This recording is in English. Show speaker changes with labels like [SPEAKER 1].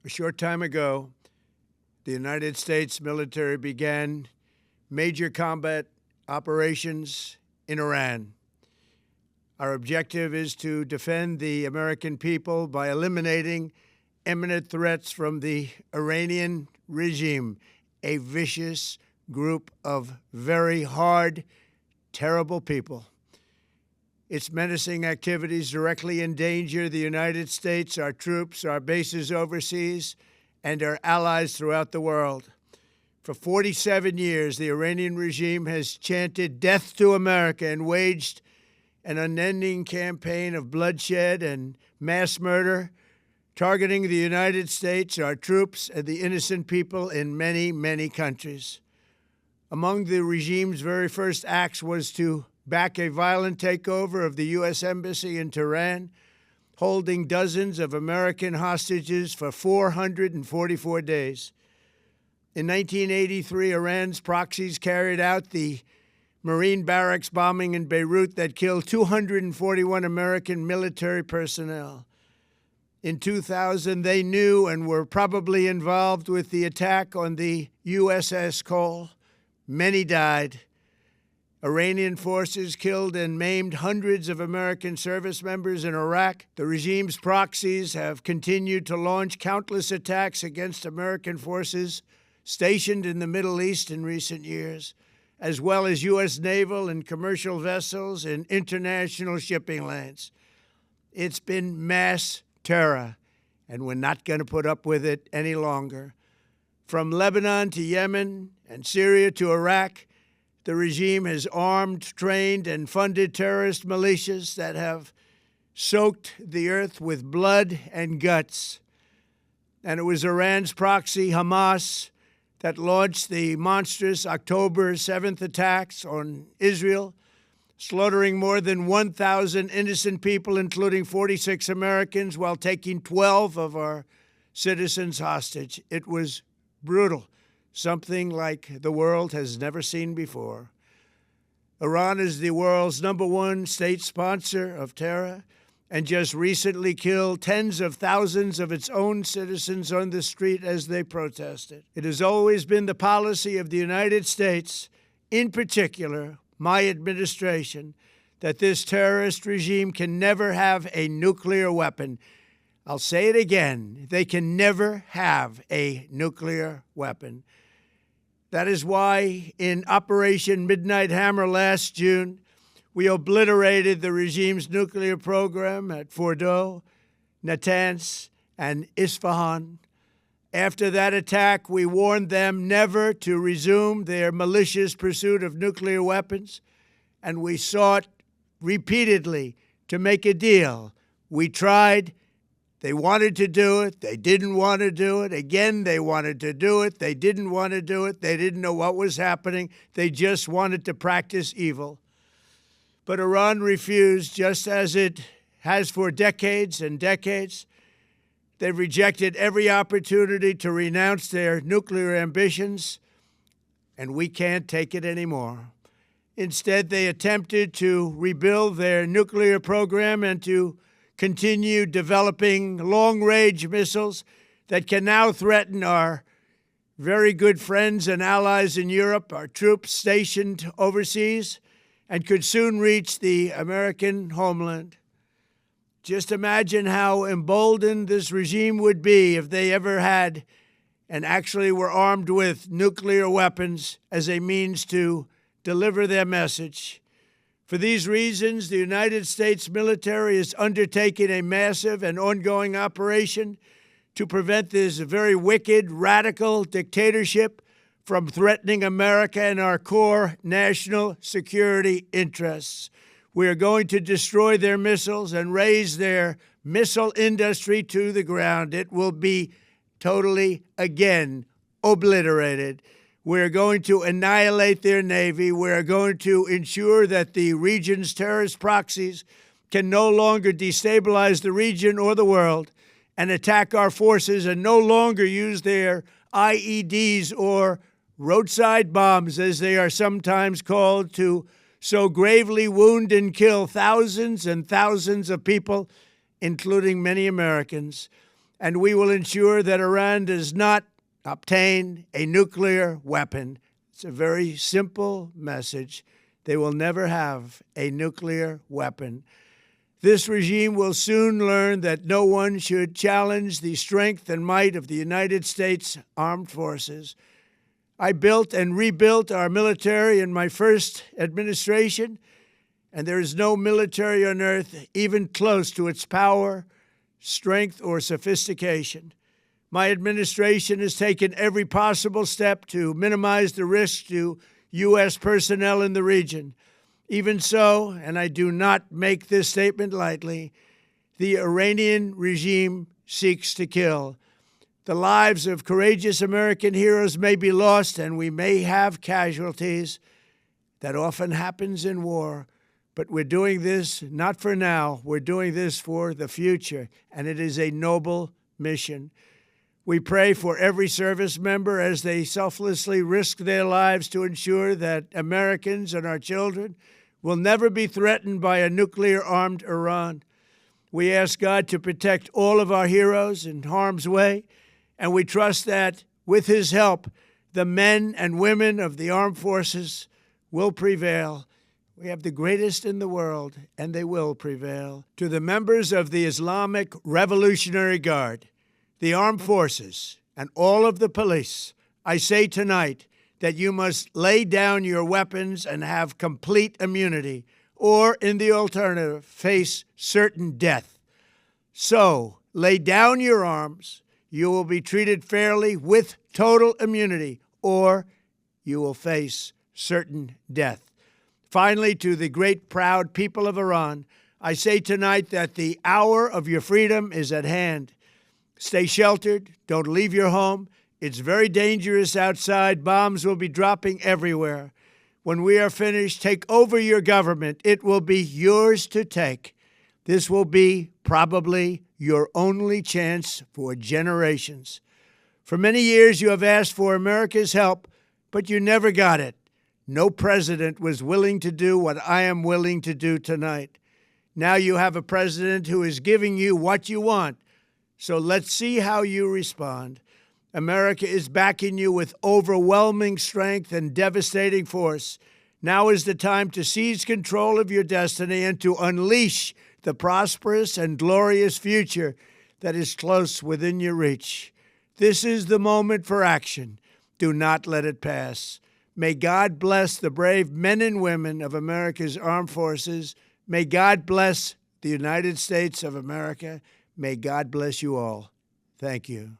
[SPEAKER 1] A short time ago, the United States military began major combat operations in Iran. Our objective is to defend the American people by eliminating imminent threats from the Iranian regime, a vicious group of very hard, terrible people. Its menacing activities directly endanger the United States, our troops, our bases overseas, and our allies throughout the world. For 47 years, the Iranian regime has chanted death to America and waged an unending campaign of bloodshed and mass murder, targeting the United States, our troops, and the innocent people in many, many countries. Among the regime's very first acts was to back a violent takeover of the U.S. Embassy in Tehran, holding dozens of American hostages for 444 days. In 1983, Iran's proxies carried out the Marine barracks bombing in Beirut that killed 241 American military personnel. In 2000, they knew and were probably involved with the attack on the USS Cole. Many died. Iranian forces killed and maimed hundreds of American service members in Iraq. The regime's proxies have continued to launch countless attacks against American forces stationed in the Middle East in recent years, as well as U.S. naval and commercial vessels in international shipping lanes. It's been mass terror, and we're not going to put up with it any longer. From Lebanon to Yemen and Syria to Iraq, the regime has armed, trained, and funded terrorist militias that have soaked the earth with blood and guts. And it was Iran's proxy, Hamas, that launched the monstrous October 7th attacks on Israel, slaughtering more than 1,000 innocent people, including 46 Americans, while taking 12 of our citizens hostage. It was brutal, something like the world has never seen before. Iran is the world's #1 state sponsor of terror and just recently killed tens of thousands of its own citizens on the street as they protested. It has always been the policy of the United States, in particular, my administration, that this terrorist regime can never have a nuclear weapon. I'll say it again, they can never have a nuclear weapon. That is why in Operation Midnight Hammer last June, we obliterated the regime's nuclear program at Fordow, Natanz, and Isfahan. After that attack, we warned them never to resume their malicious pursuit of nuclear weapons, and we sought repeatedly to make a deal. We tried. They wanted to do it. They didn't want to do it. Again, they wanted to do it. They didn't want to do it. They didn't know what was happening. They just wanted to practice evil. But Iran refused, just as it has for decades and decades. They've rejected every opportunity to renounce their nuclear ambitions, and we can't take it anymore. Instead, they attempted to rebuild their nuclear program and to continue developing long-range missiles that can now threaten our very good friends and allies in Europe, our troops stationed overseas, and could soon reach the American homeland. Just imagine how emboldened this regime would be if they ever had and actually were armed with nuclear weapons as a means to deliver their message. For these reasons, the United States military is undertaking a massive and ongoing operation to prevent this very wicked, radical dictatorship from threatening America and our core national security interests. We are going to destroy their missiles and raise their missile industry to the ground. It will be totally, again, obliterated. We're going to annihilate their Navy. We're going to ensure that the region's terrorist proxies can no longer destabilize the region or the world and attack our forces and no longer use their IEDs or roadside bombs, as they are sometimes called, to so gravely wound and kill thousands and thousands of people, including many Americans. and we will ensure that Iran does not obtain a nuclear weapon. It's a very simple message. They will never have a nuclear weapon. This regime will soon learn that no one should challenge the strength and might of the United States Armed Forces. I built and rebuilt our military in my first administration, and there is no military on earth even close to its power, strength, or sophistication. My administration has taken every possible step to minimize the risk to U.S. personnel in the region. Even so, and I do not make this statement lightly, the Iranian regime seeks to kill. The lives of courageous American heroes may be lost, and we may have casualties. That often happens in war. But we're doing this not for now. We're doing this for the future, and it is a noble mission. We pray for every service member as they selflessly risk their lives to ensure that Americans and our children will never be threatened by a nuclear-armed Iran. We ask God to protect all of our heroes in harm's way, and we trust that, with His help, the men and women of the armed forces will prevail. We have the greatest in the world, and they will prevail. To the members of the Islamic Revolutionary Guard, the armed forces, and all of the police, I say tonight that you must lay down your weapons and have complete immunity, or, in the alternative, face certain death. So, lay down your arms. You will be treated fairly with total immunity, or you will face certain death. Finally, to the great, proud people of Iran, I say tonight that the hour of your freedom is at hand. Stay sheltered. Don't leave your home. It's very dangerous outside. Bombs will be dropping everywhere. When we are finished, take over your government. It will be yours to take. This will be probably your only chance for generations. For many years, you have asked for America's help, but you never got it. No president was willing to do what I am willing to do tonight. Now you have a president who is giving you what you want. So let's see how you respond. America is backing you with overwhelming strength and devastating force. Now is the time to seize control of your destiny and to unleash the prosperous and glorious future that is close within your reach. This is the moment for action. Do not let it pass. May God bless the brave men and women of America's armed forces. May God bless the United States of America. May God bless you all. Thank you.